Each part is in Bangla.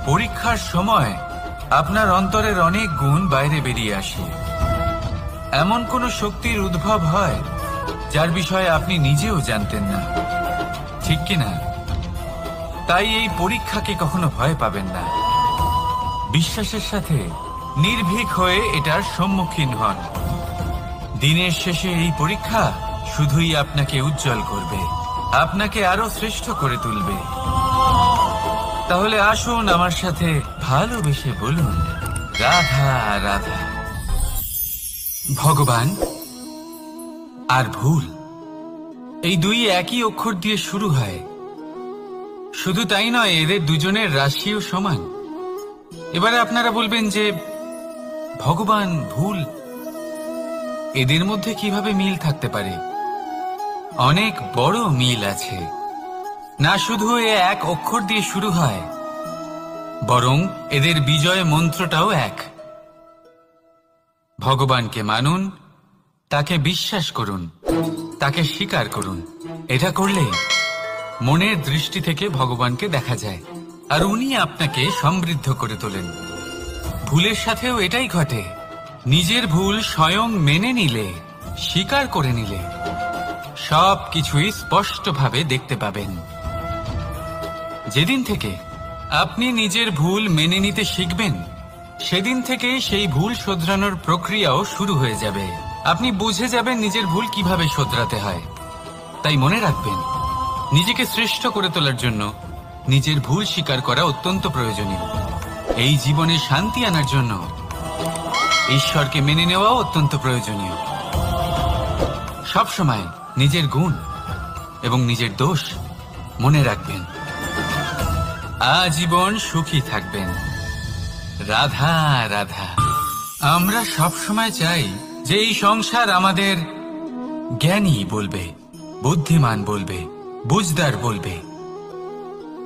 পরীক্ষার সময় আপনার অন্তরের অনেক গুণ বাইরে বেরিয়ে আসে। এমন কোনো শক্তির উদ্ভব হয় যার বিষয়ে আপনি নিজেও জানতেন না, ঠিক কিনা? তাই এই পরীক্ষাকে কখনো ভয় পাবেন না। বিশ্বাসের সাথে নির্ভীক হয়ে এটার সম্মুখীন হন। দিনের শেষে এই পরীক্ষা শুধুই আপনাকে উজ্জ্বল করবে, আপনাকে আরো শ্রেষ্ঠ করে তুলবে। তাহলে আসুন আমার সাথে ভালোবেসে বলুন, রাধা রাধা। ভগবান আর ভুল, এই দুই একই অক্ষর দিয়ে শুরু হয়। শুধু তাই নয়, এদের দুজনের রাশিও সমান। এবারে আপনারা বলবেন যে ভগবান, ভুল, এদের মধ্যে কিভাবে মিল থাকতে পারে? অনেক বড় মিল আছে। না শুধু এ এক অক্ষর দিয়ে শুরু হয়, বরং এদের বিজয় মন্ত্রটাও এক। ভগবানকে মানুন, তাকে বিশ্বাস করুন, তাকে স্বীকার করুন। এটা করলে মনের দৃষ্টি থেকে ভগবানকে দেখা যায়, আর উনি আপনাকে সমৃদ্ধ করে তোলেন। ভুলের সাথেও এটাই ঘটে। নিজের ভুল স্বয়ং মেনে নিলে, স্বীকার করে নিলে, সব কিছুই স্পষ্টভাবে দেখতে পাবেন। যেদিন থেকে আপনি নিজের ভুল মেনে নিতে শিখবেন, সেদিন থেকে সেই ভুল শোধরানোর প্রক্রিয়াও শুরু হয়ে যাবে। আপনি বুঝে যাবেন নিজের ভুল কিভাবে শোধরাতে হয়। তাই মনে রাখবেন, নিজেকে শ্রেষ্ঠ করে তোলার জন্য নিজের ভুল স্বীকার করা অত্যন্ত প্রয়োজনীয়। এই জীবনে শান্তি আনার জন্য ঈশ্বরকে মেনে নেওয়াও অত্যন্ত প্রয়োজনীয়। সবসময় নিজের গুণ এবং নিজের দোষ মনে রাখবেন। আজীবন সুখী থাকবেন। রাধা রাধা। আমরা সবসময় চাই যে এই সংসার আমাদের জ্ঞানী বলবে, বুদ্ধিমান বলবে, বুঝদার বলবে,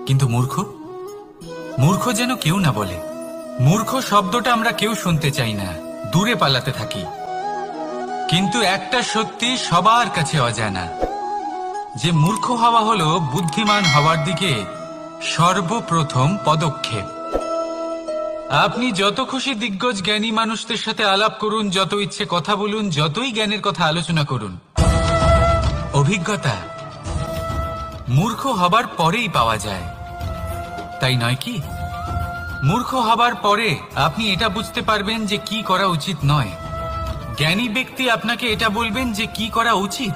কিন্তু মূর্খ, মূর্খ যেন কেউ না বলে। মূর্খ শব্দটা আমরা কেউ শুনতে চাই না, দূরে পালাতে থাকি। কিন্তু একটা সত্যি সবার কাছে অজানা, যে মূর্খ হওয়া হলো বুদ্ধিমান হওয়ার দিকে সর্বপ্রথম পদক্ষেপ। আপনি যত খুশি দিগ্গজ জ্ঞানী মানুষদের সাথে আলাপ করুন, যত ইচ্ছে কথা বলুন, যতই জ্ঞানের কথা আলোচনা করুন, অভিজ্ঞতা মূর্খ হবার পরেই পাওয়া যায়, তাই নয় কি? মূর্খ হবার পরে আপনি এটা বুঝতে পারবেন যে কি করা উচিত নয়। জ্ঞানী ব্যক্তি আপনাকে এটা বলবেন যে কি করা উচিত।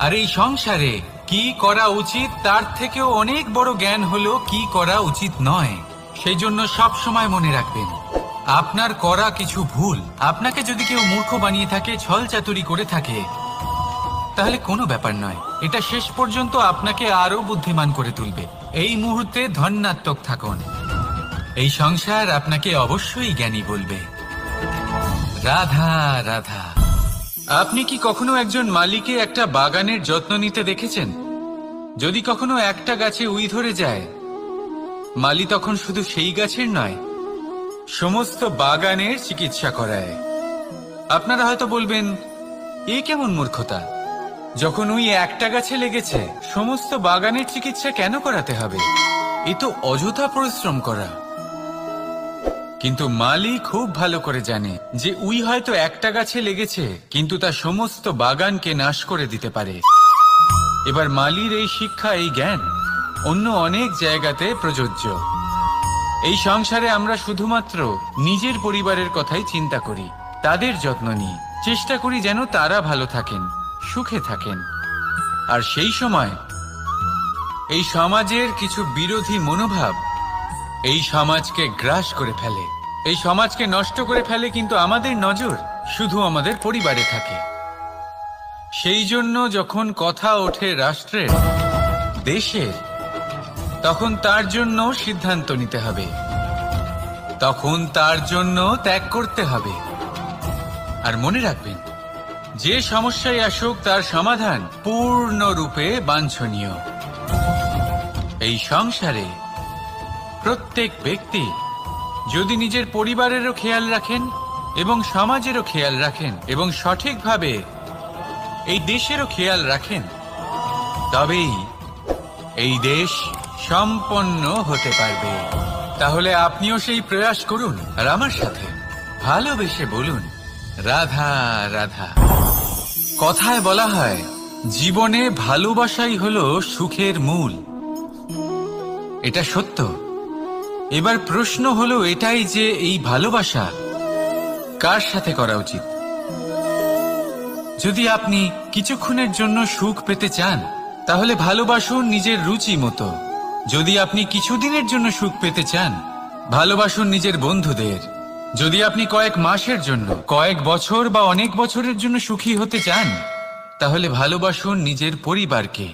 আর এই সংসারে কি করা উচিত তার থেকেও অনেক বড় জ্ঞান হলো কি করা উচিত নয়। সেই জন্য সব সময় মনে রাখবেন, আপনার করা কিছু ভুল, আপনাকে যদি কেউ মূর্খ বানিয়ে থাকে, ছল চাতুরি করে থাকে, তাহলে কোনো ব্যাপার নয়। এটা শেষ পর্যন্ত আপনাকে আরো বুদ্ধিমান করে তুলবে। এই মুহূর্তে ধন্যাত্মক থাকুন। এই সংসার আপনাকে অবশ্যই জ্ঞানী বলবে। রাধা রাধা। আপনি কি কখনো একজন মালিকে একটা বাগানের যত্ন নিতে দেখেছেন? যদি কখনো একটা গাছে উই ধরে যায়, মালি তখন শুধু সেই গাছের নয়, সমস্ত বাগানের চিকিৎসা করায়। আপনারা হয়তো বলবেন, এ কেমন মূর্খতা? যখন উই একটা গাছে লেগেছে, সমস্ত বাগানের চিকিৎসা কেন করাতে হবে? এ তো অযথা পরিশ্রম করা। কিন্তু মালি খুব ভালো করে জানে যে উই হয়তো একটা গাছে লেগেছে, কিন্তু তা সমস্ত বাগানকে নাশ করে দিতে পারে। এবার মালির এই শিক্ষা, এই জ্ঞান অন্য অনেক জায়গাতে প্রযোজ্য। এই সংসারে আমরা শুধুমাত্র নিজের পরিবারের কথাই চিন্তা করি, তাদের যত্ন নিই, চেষ্টা করি যেন তারা ভালো থাকেন, সুখে থাকেন। আর সেই সময় এই সমাজের কিছু বিরোধী মনোভাব এই সমাজকে গ্রাস করে ফেলে, এই সমাজকে নষ্ট করে ফেলে। কিন্তু আমাদের নজর শুধু আমাদের পরিবারে থাকে। সেই জন্য যখন কথা ওঠে রাষ্ট্রের, দেশের, তখন তার জন্য সিদ্ধান্ত নিতে হবে, তখন তার জন্য ত্যাগ করতে হবে। আর মনে রাখবেন, যে সমস্যায় আসুক তার সমাধান পূর্ণরূপে বাঞ্ছনীয়। এই সংসারে প্রত্যেক ব্যক্তি যদি নিজের পরিবারেরও খেয়াল রাখেন এবং সমাজেরও খেয়াল রাখেন এবং সঠিকভাবে এই দেশেরও খেয়াল রাখেন, তবেই এই দেশ সম্পন্ন হতে পারবে। তাহলে আপনিও সেই প্রয়াস করুন আর আমার সাথে ভালোবেসে বলুন, রাধা রাধা। কথায় বলা হয়, জীবনে ভালোবাসাই হলো সুখের মূল। এটা সত্য। এবার প্রশ্ন হলো এটাই যে এই ভালোবাসা কার সাথে করা উচিত। যদি আপনি কিছুক্ষণের জন্য সুখ পেতে চান, তাহলে ভালোবাসুন নিজের রুচি মতো। যদি আপনি কিছুদিনের জন্য সুখ পেতে চান, ভালোবাসুন নিজের বন্ধুদের। যদি আপনি কয়েক মাসের জন্য, কয়েক বছর বা অনেক বছরের জন্য সুখী হতে চান, তাহলে ভালোবাসুন নিজের পরিবারকে,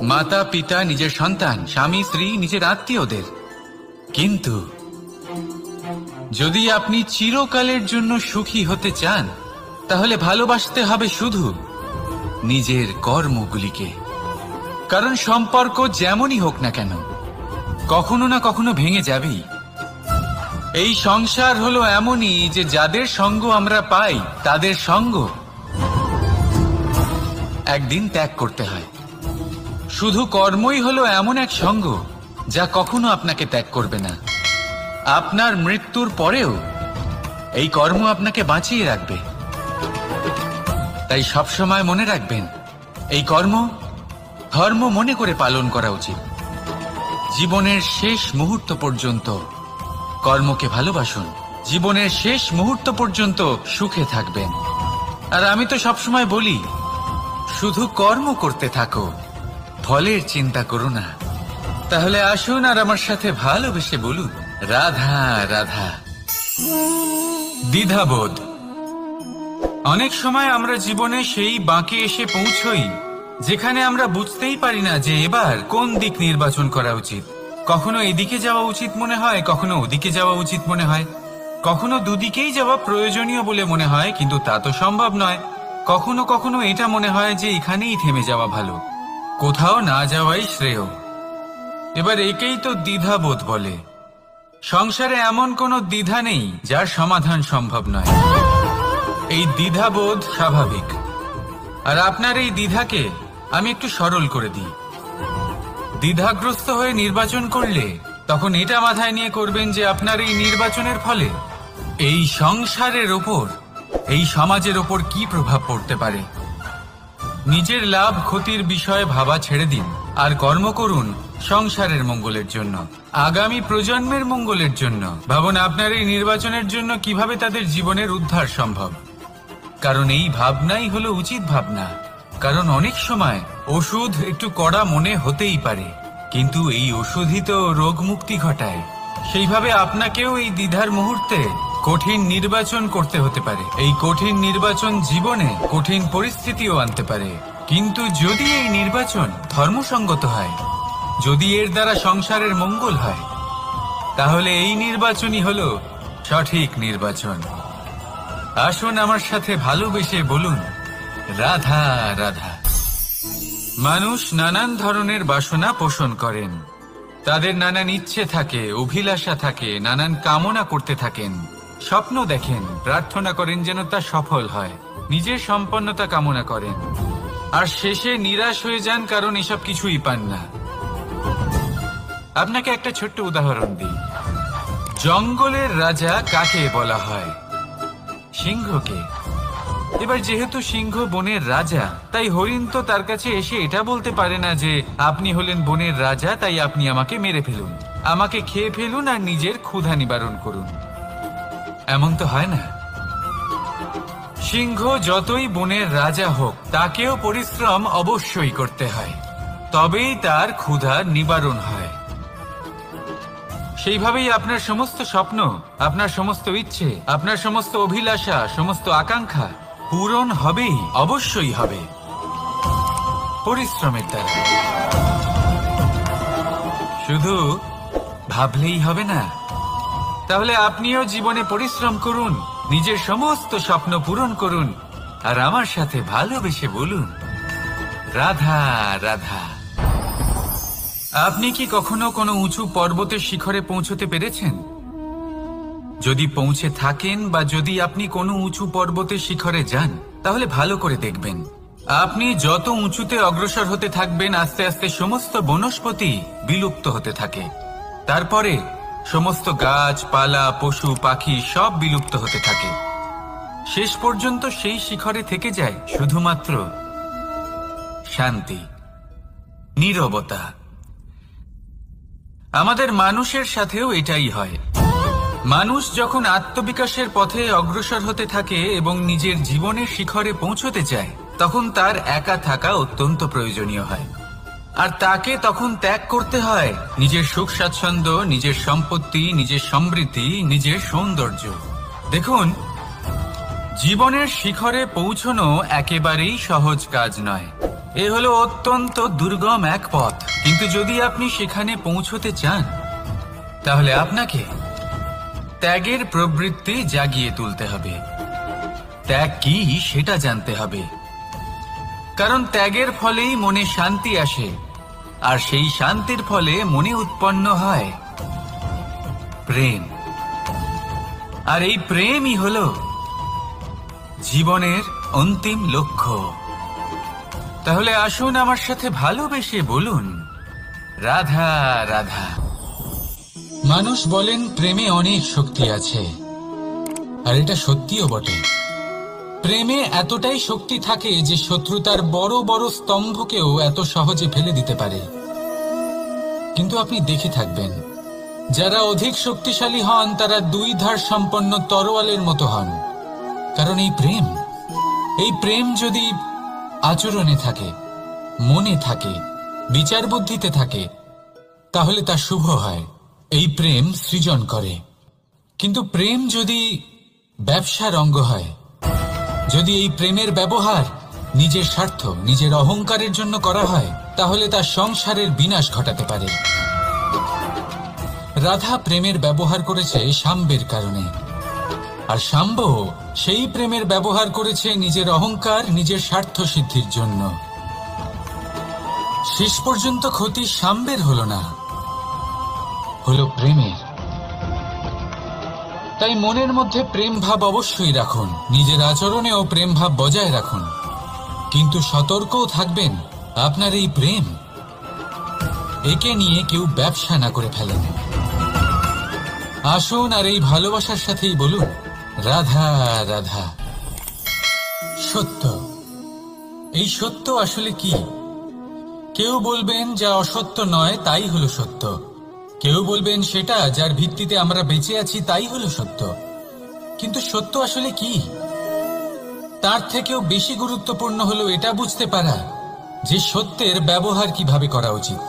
মাতা পিতা, নিজের সন্তান, স্বামী স্ত্রী, নিজের আত্মীয়দের। কিন্তু যদি আপনি চিরকালের জন্য সুখী হতে চান, তাহলে ভালোবাসতে হবে শুধু নিজের কর্মগুলিকে। কারণ সম্পর্ক যেমনই হোক না কেন, কখনো না কখনো ভেঙে যাবেই। এই সংসার হলো এমনই যে যাদের সঙ্গ আমরা পাই, তাদের সঙ্গ একদিন ত্যাগ করতে হয়। শুধু কর্মই হলো এমন এক সঙ্গ যা কখনো আপনাকে ত্যাগ করবে না। আপনার মৃত্যুর পরেও এই কর্ম আপনাকে বাঁচিয়ে রাখবে। তাই সবসময় মনে রাখবেন, এই কর্ম ধর্ম মনে করে পালন করা উচিত। জীবনের শেষ মুহূর্ত পর্যন্ত কর্মকে ভালোবাসুন। জীবনের শেষ মুহূর্ত পর্যন্ত সুখে থাকবেন। আর আমি তো সবসময় বলি, শুধু কর্ম করতে থাকো, ফলের চিন্তা করো না। তাহলে আসুন আর আমার সাথে ভালোবেসে বলুন, রাধা রাধা। দ্বিধাবোধ। অনেক সময় আমরা জীবনে সেই বাঁকে এসে পৌঁছই যেখানে আমরা বুঝতেই পারি না যে এবার কোন দিক নির্বাচন করা উচিত। কখনো এদিকে যাওয়া উচিত মনে হয়, কখনো ওদিকে যাওয়া উচিত মনে হয়, কখনো দুদিকেই যাওয়া প্রয়োজনীয় বলে মনে হয়, কিন্তু তা তো সম্ভব নয়। কখনো কখনো এটা মনে হয় যে এখানেই থেমে যাওয়া ভালো, কোথাও না যাওয়াই শ্রেয়। এবার একেই তো দ্বিধাবোধ বলে। সংসারে এমন কোনো দ্বিধা নেই যার সমাধান সম্ভব নয়। এই দ্বিধাবোধ স্বাভাবিক। আর আপনার এই দ্বিধাকে আমি একটু সরল করে দিই। দ্বিধাগ্রস্ত হয়ে নির্বাচন করলে তখন এটা মাথায় নিয়ে করবেন যে আপনার এই নির্বাচনের ফলে এই সংসারের ওপর, এই সমাজের ওপর কি প্রভাব পড়তে পারে। নিজের লাভ ক্ষতির বিষয়ে ভাবা ছেড়ে দিন আর কর্ম করুন সংসারের মঙ্গলের জন্য, আগামী প্রজন্মের মঙ্গলের জন্য। ভাবুন আপনার এই নির্বাচনের জন্য কিভাবে তাদের জীবনের উদ্ধার সম্ভব। কারণ এই ভাবনাই হলো উচিত ভাবনা। কারণ অনেক সময় ওষুধ একটু কড়া মনে হতেই পারে, কিন্তু এই ওষুধই তো রোগ মুক্তি ঘটায়। সেইভাবে আপনাকেও এই দ্বিধার মুহূর্তে কঠিন নির্বাচন করতে হতে পারে। এই কঠিন নির্বাচন জীবনে কঠিন পরিস্থিতিও আনতে পারে, কিন্তু যদি এই নির্বাচন ধর্মসঙ্গত হয়, যদি এর দ্বারা সংসারের মঙ্গল হয়, তাহলে এই নির্বাচনই হলো সঠিক নির্বাচন। আসুন আমার সাথে ভালোবেসে বলুন, রাধা রাধা। মানুষ নানান ধরনের বাসনা পোষণ করেন। তাদের নানান ইচ্ছে থাকে, অভিলাষা থাকে, নানান কামনা করতে থাকেন, স্বপ্ন দেখেন, প্রার্থনা করেন যেন তা সফল হয়, নিজের সম্পন্নতা কামনা করেন, আর শেষে নিরাশ হয়ে যান কারণ এসব কিছুই পান না। আপনাকে একটা ছোট্ট উদাহরণ দিই। জঙ্গলের রাজা কাকে বলা হয়? সিংহকে। এবার যেহেতু সিংহ বনের রাজা, তাই হরিণ তো তার কাছে এসে এটা বলতে পারে না যে আপনি হলেন বনের রাজা, তাই আপনি আমাকে মেরে ফেলুন, আমাকে খেয়ে ফেলুন আর নিজের ক্ষুধা নিবারণ করুন। এমন তো হয় না। সিংহ যতই বনের রাজা হোক, তাকেও পরিশ্রম অবশ্যই করতে হয়, তবেই তার ক্ষুধা নিবারণ হয়। সেইভাবেই আপনার সমস্ত স্বপ্ন, আপনার সমস্ত ইচ্ছে, আপনার সমস্ত অভিলাষা, সমস্ত আকাঙ্ক্ষা পূরণ হবেই, অবশ্যই হবে, পরিশ্রমের দ্বারা। শুধু ভাবলেই হবে না। তাহলে আপনিও জীবনে পরিশ্রম করুন, নিজের সমস্ত স্বপ্ন পূরণ করুন, আর আমার সাথে ভালোবেসে বলুন, রাধা রাধা। আপনি কি কখনো কোনো উঁচু পর্বতের শিখরে পৌঁছতে পেরেছেন? যদি পৌঁছে থাকেন বা যদি আপনি কোনো উঁচু পর্বতের শিখরে যান, তাহলে ভালো করে দেখবেন, আপনি যত উঁচুতে অগ্রসর হতে থাকবেন, আস্তে আস্তে সমস্ত বনস্পতি বিলুপ্ত হতে থাকে। তারপরে সমস্ত গাছপালা পশু পাখি সব বিলুপ্ত হতে থাকে। শেষ পর্যন্ত সেই শিখরে থেকে যায় শুধুমাত্র শান্তি, নীরবতা। আমাদের মানুষের সাথেও এটাই হয়। মানুষ যখন আত্মবিকাশের পথে অগ্রসর হতে থাকে এবং নিজের জীবনের শিখরে পৌঁছতে চায়, তখন তার একা থাকা অত্যন্ত প্রয়োজনীয় হয়। আর তাকে তখন ত্যাগ করতে হয় নিজের সুখ স্বাচ্ছন্দ্য, নিজের সম্পত্তি, নিজের সমৃদ্ধি, নিজের সৌন্দর্য। দেখুন, জীবনের শিখরে পৌঁছনো একেবারেই সহজ কাজ নয়। এ হলো অত্যন্ত দুর্গম এক পথ। কিন্তু যদি আপনি সেখানে পৌঁছতে চান, তাহলে আপনাকে ত্যাগের প্রবৃত্তি জাগিয়ে তুলতে হবে। ত্যাগ কি সেটা জানতে হবে, কারণ ত্যাগের ফলেই মনে শান্তি আসে, আর সেই শান্তির ফলে মনে উৎপন্ন হয় প্রেম। আর এই প্রেমই হলো জীবনের অন্তিম লক্ষ্য। তাহলে আসুন আমার সাথে ভালোবেসে বলুন, রাধা রাধা। মানুষ বলেন প্রেমে অনেক শক্তি আছে, আর এটা সত্যিও বটে। প্রেমে এতটাই শক্তি থাকে যে শত্রুতার বড় বড় স্তম্ভকেও এত সহজে ফেলে দিতে পারে। কিন্তু আপনি দেখে থাকবেন, যারা অধিক শক্তিশালী হন তারা দুই ধার সম্পন্ন তরোয়ালের মতো হন। কারণ এই প্রেম যদি আচরণে থাকে, মনে থাকে, বিচার বুদ্ধিতে থাকে, তাহলে তা শুভ হয়। এই প্রেম সৃজন করে। কিন্তু প্রেম যদি ব্যবসার অঙ্গ হয়, যদি এই প্রেমের ব্যবহার নিজের স্বার্থ, নিজের অহংকারের জন্য করা হয়, তাহলে তা সংসারের বিনাশ ঘটাতে পারে। রাধা প্রেমের ব্যবহার করেছে শাম্বের কারণে, আর শাম্ব সেই প্রেমের ব্যবহার করেছে নিজের অহংকার, নিজের স্বার্থ সিদ্ধির জন্য। শেষ পর্যন্ত ক্ষতি শাম্বের হলো না, হলো প্রেমের। তাই মনের মধ্যে প্রেম ভাব অবশ্যই রাখুন, নিজের আচরণেও প্রেম ভাব বজায় রাখুন, কিন্তু সতর্কও থাকবেন আপনার এই প্রেম, একে নিয়ে কেউ ব্যবসা না করে ফেলেন। আসুন আর এই ভালোবাসার সাথেই বলুন, রাধা রাধা। সত্য, এই সত্য আসলে কি? কেউ বলবেন যা অসত্য নয় তাই হলো সত্য, কেউ বলবেন সেটা যার ভিত্তিতে আমরা বেঁচে আছি তাই হলো সত্য। কিন্তু সত্য আসলে কি? তার থেকেও বেশি গুরুত্বপূর্ণ হলো এটা বুঝতে পারা যে সত্যের ব্যবহার কিভাবে করা উচিত।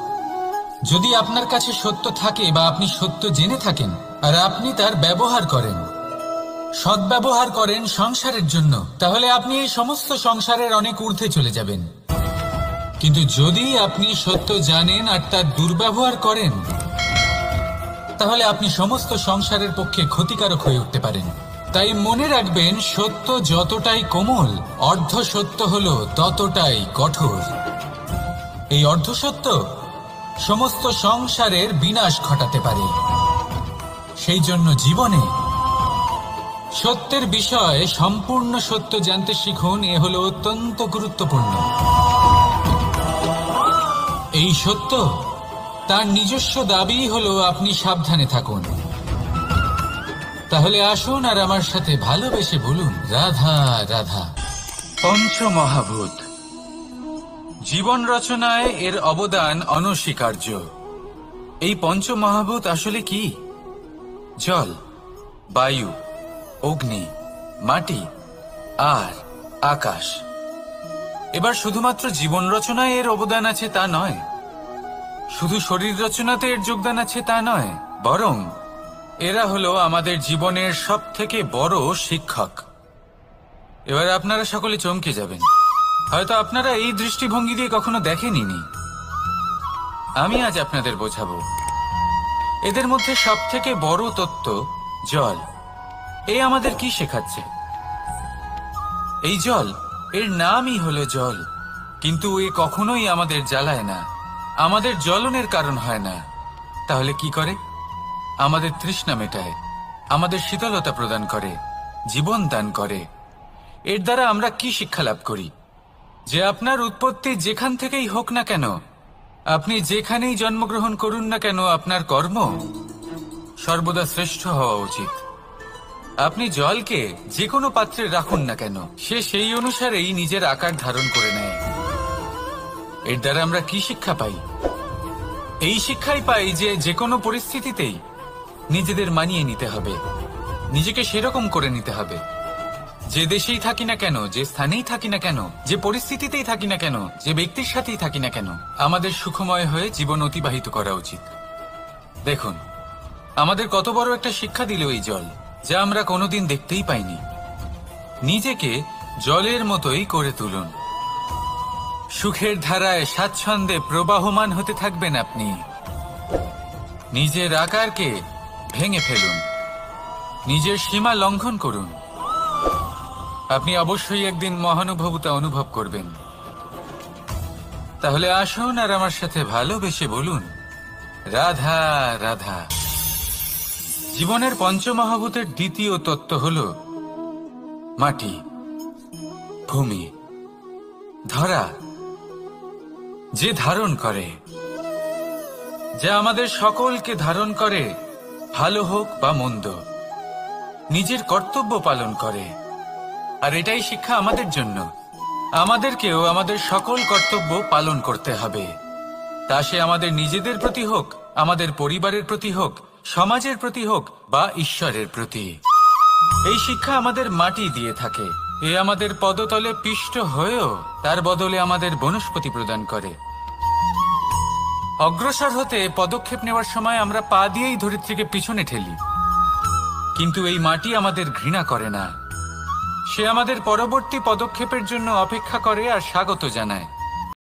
যদি আপনার কাছে সত্য থাকে বা আপনি সত্য জেনে থাকেন আর আপনি তার ব্যবহার করেন, সদ্ব্যবহার করেন সংসারের জন্য, তাহলে আপনি এই সমস্ত সংসারের অনেক ঊর্ধ্বে চলে যাবেন। কিন্তু যদি আপনি সত্য জানেন আর তার দুর্ব্যবহার করেন, তাহলে আপনি সমস্ত সংসারের পক্ষে ক্ষতিকারক হয়ে উঠতে পারেন। তাই মনে রাখবেন, সত্য যতটাই কোমল, অর্ধ সত্য হলো ততটাই কঠোর। এই অর্ধ সত্য সমস্ত সংসারের বিনাশ ঘটাতে পারে। সেই জন্য জীবনে সত্যের বিষয়ে সম্পূর্ণ সত্য জানতে শিখুন। এ হলো অত্যন্ত গুরুত্বপূর্ণ। এই সত্য তার নিজস্ব দাবি হলো আপনি সাবধানে থাকুন। তাহলে আসুন আর আমার সাথে ভালোবেসে বলুন, রাধা রাধা। পঞ্চমহাভূত, জীবন রচনায় এর অবদান অনস্বীকার্য। এই পঞ্চমহাভূত আসলে কি? জল, বায়ু, অগ্নি, মাটি আর আকাশ। এবার শুধুমাত্র জীবন রচনায় এর অবদান আছে তা নয়, শুধু শরীর রচনাতে এর যোগদান আছে তা নয়, বরং এরা হলো আমাদের জীবনের সবথেকে বড় শিক্ষক। এবার আপনারা সকলে চমকে যাবেন, হয়তো আপনারা এই দৃষ্টিভঙ্গি দিয়ে কখনো দেখেননি। আমি আজ আপনাদের বোঝাবো। এদের মধ্যে সবথেকে বড় তত্ত্ব জল। এ আমাদের কি শেখাচ্ছে? এই জল, এর নামই হলো জল, কিন্তু এ কখনোই আমাদের জ্বালায় না, আমাদের জ্বলনের কারণ হয় না। তাহলে কি করে? আমাদের তৃষ্ণা মেটায়, আমাদের শীতলতা প্রদান করে, জীবন দান করে। এর দ্বারা আমরা কি শিক্ষা লাভ করি? যে আপনার উৎপত্তি যেখান থেকেই হোক না কেন, আপনি যেখানেই জন্মগ্রহণ করুন না কেন, আপনার কর্ম সর্বদা শ্রেষ্ঠ হওয়া উচিত। আপনি জলকে যে কোনো পাত্রে রাখুন না কেন, সে সেই অনুসারেই নিজের আকার ধারণ করে নেয়। এর দ্বারা আমরা কি শিক্ষা পাই? এই শিক্ষাই পাই যে যে কোনো পরিস্থিতিতেই নিজেদের মানিয়ে নিতে হবে, নিজেকে সেরকম করে নিতে হবে। যে দেশেই থাকি না কেন, যে স্থানেই থাকি না কেন, যে পরিস্থিতিতেই থাকি না কেন, যে ব্যক্তির সাথেই থাকি না কেন, আমাদের সুখময় হয়ে জীবন অতিবাহিত করা উচিত। দেখুন, আমাদের কত বড় একটা শিক্ষা দিল এই জল, যা আমরা কোনোদিন দেখতেই পাইনি। নিজেকে জলের মতোই করে তুলুন। সুখের ধারায় স্বাচ্ছন্দ্যে প্রবাহমান হতে থাকবেন আপনি। নিজের আকারকে ভেঙে ফেলুন, নিজের সীমা লঙ্ঘন করুন। আপনি অবশ্যই একদিন মহানুভবতা অনুভব করবেন। তাহলে আসুন আর আমার সাথে ভালোবেসে বলুন, রাধা রাধা। জীবনের পঞ্চমহাভূতের দ্বিতীয় তত্ত্ব হল মাটি, ভূমি, ধরা, যে ধারণ করে, যা আমাদের সকলকে ধারণ করে, ভালো হোক বা মন্দ, নিজের কর্তব্য পালন করে। আর এটাই শিক্ষা আমাদের জন্য। আমাদেরকেও আমাদের সকল কর্তব্য পালন করতে হবে, তা সে আমাদের নিজেদের প্রতি হোক, আমাদের পরিবারের প্রতি হোক, সমাজের প্রতি হোক বা ঈশ্বরের প্রতি। এই শিক্ষা আমাদের মাটি দিয়ে থাকে। এ আমাদের পদতলে পিষ্ট হয়েও তার বদলে আমাদের বনস্পতি প্রদান করে। অগ্রসর হতে পদক্ষেপ নেওয়ার সময় আমরা পা দিয়েই ধরিত্রীকে পিছনে ঠেলি, কিন্তু এই মাটি আমাদের ঘৃণা করে না। সে আমাদের পরবর্তী পদক্ষেপের জন্য অপেক্ষা করে আর স্বাগত জানায়।